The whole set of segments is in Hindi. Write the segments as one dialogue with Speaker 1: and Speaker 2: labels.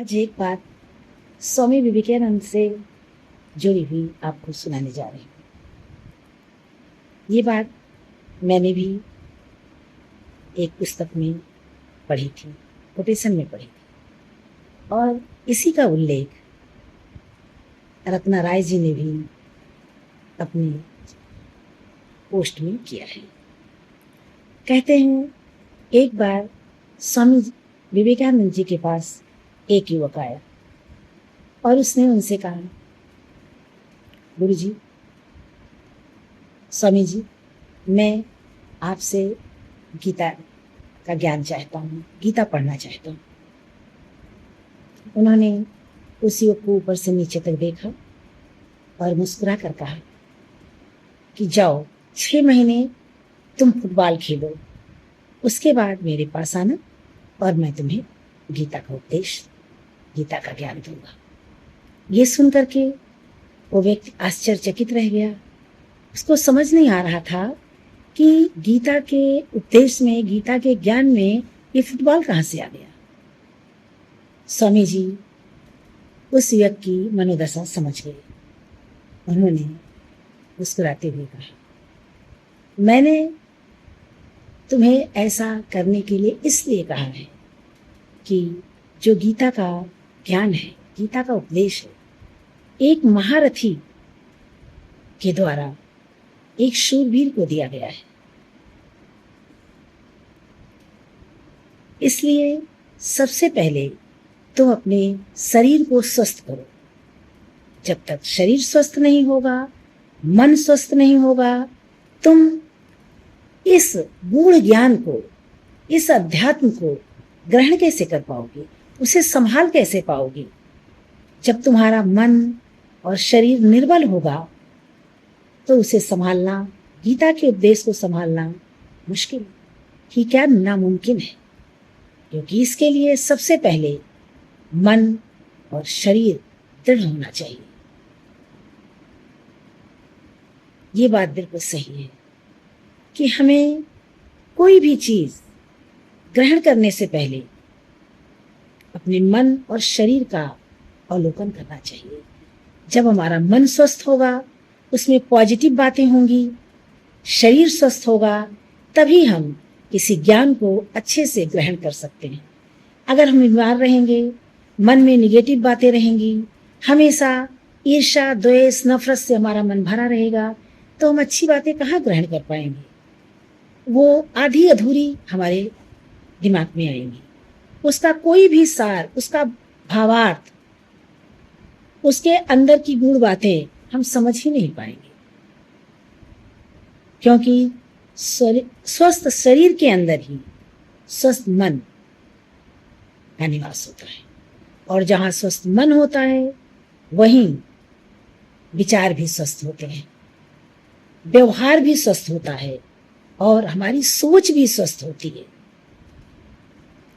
Speaker 1: आज एक बात स्वामी विवेकानंद से जुड़ी हुई आपको सुनाने जा रही हूँ। ये बात मैंने भी एक पुस्तक में पढ़ी थी, कोटेशन में पढ़ी थी, और इसी का उल्लेख रत्ना राय जी ने भी अपनी पोस्ट में किया है। कहते हैं, एक बार स्वामी विवेकानंद जी के पास एक युवक आया और उसने उनसे कहा, गुरु जी, स्वामी जी, मैं आपसे गीता का ज्ञान चाहता हूँ, गीता पढ़ना चाहता हूँ। उन्होंने उस युवक को ऊपर से नीचे तक देखा और मुस्कुरा कर कहा कि जाओ, 6 महीने तुम फुटबॉल खेलो, उसके बाद मेरे पास आना और मैं तुम्हें गीता का उपदेश, गीता का ज्ञान दूंगा। ये सुनकर के वो व्यक्ति आश्चर्यचकित रह गया। उसको समझ नहीं आ रहा था कि गीता के उपदेश में, गीता के ज्ञान में ये फुटबॉल कहाँ से आ गया। स्वामी जी उस युवक की मनोदशा समझ गए। उन्होंने मुस्कुराते हुए कहा, मैंने तुम्हें ऐसा करने के लिए इसलिए कहा है कि जो गीता का ज्ञान है, गीता का उपदेश है, एक महारथी के द्वारा एक शूरवीर को दिया गया है। इसलिए सबसे पहले तुम अपने शरीर को स्वस्थ करो। जब तक शरीर स्वस्थ नहीं होगा, मन स्वस्थ नहीं होगा, तुम इस गूढ़ ज्ञान को, इस अध्यात्म को ग्रहण कैसे कर पाओगे, उसे संभाल कैसे पाओगे। जब तुम्हारा मन और शरीर निर्बल होगा तो उसे संभालना, गीता के उपदेश को संभालना मुश्किल ही क्या, नामुमकिन है। क्योंकि इसके लिए सबसे पहले मन और शरीर दृढ़ होना चाहिए। ये बात बिल्कुल सही है कि हमें कोई भी चीज ग्रहण करने से पहले अपने मन और शरीर का अवलोकन करना चाहिए। जब हमारा मन स्वस्थ होगा, उसमें पॉजिटिव बातें होंगी, शरीर स्वस्थ होगा, तभी हम किसी ज्ञान को अच्छे से ग्रहण कर सकते हैं। अगर हम बीमार रहेंगे, मन में निगेटिव बातें रहेंगी, हमेशा ईर्ष्या, द्वेष, नफरत से हमारा मन भरा रहेगा, तो हम अच्छी बातें कहाँ ग्रहण कर पाएंगे। वो आधी अधूरी हमारे दिमाग में आएंगी। उसका कोई भी सार, उसका भावार्थ, उसके अंदर की गूढ़ बातें हम समझ ही नहीं पाएंगे। क्योंकि स्वस्थ शरीर के अंदर ही स्वस्थ मन का निवास होता है, और जहाँ स्वस्थ मन होता है वहीं विचार भी स्वस्थ होते हैं, व्यवहार भी स्वस्थ होता है, और हमारी सोच भी स्वस्थ होती है।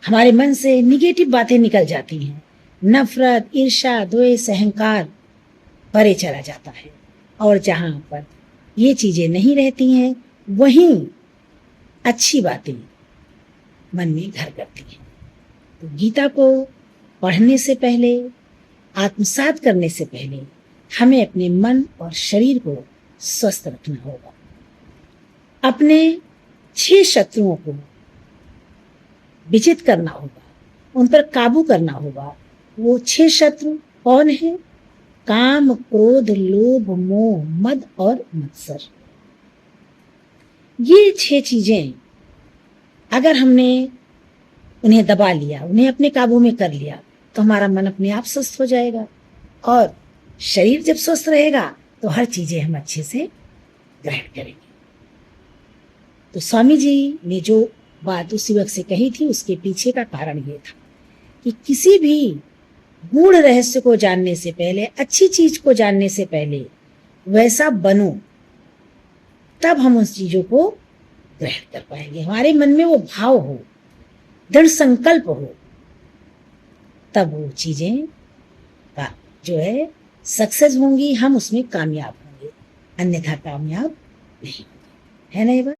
Speaker 1: हमारे मन से निगेटिव बातें निकल जाती हैं, नफरत, ईर्ष्या, द्वेष, अहंकार परे चला जाता है, और जहाँ पर ये चीजें नहीं रहती हैं वहीं अच्छी बातें मन में घर करती हैं। तो गीता को पढ़ने से पहले, आत्मसात करने से पहले हमें अपने मन और शरीर को स्वस्थ रखना होगा। अपने 6 शत्रुओं को विजित करना होगा, उन पर काबू करना होगा। वो 6 शत्रु कौन है? काम, क्रोध, लोभ, मोह, मद और मत्सर। ये 6 चीजें अगर हमने उन्हें दबा लिया, उन्हें अपने काबू में कर लिया, तो हमारा मन अपने आप स्वस्थ हो जाएगा, और शरीर जब स्वस्थ रहेगा तो हर चीजें हम अच्छे से ग्रहण करेंगे। तो स्वामी जी ने जो बात उस युवक से कही थी, उसके पीछे का कारण ये था कि किसी भी गूढ़ रहस्य को जानने से पहले, अच्छी चीज को जानने से पहले वैसा बनो, तब हम उस चीजों को ग्रहण कर पाएंगे। हमारे मन में वो भाव हो, दृढ़ संकल्प हो, तब वो चीजें का जो है सक्सेस होंगी, हम उसमें कामयाब होंगे, अन्यथा कामयाब नहीं होंगे। है ना ये बात?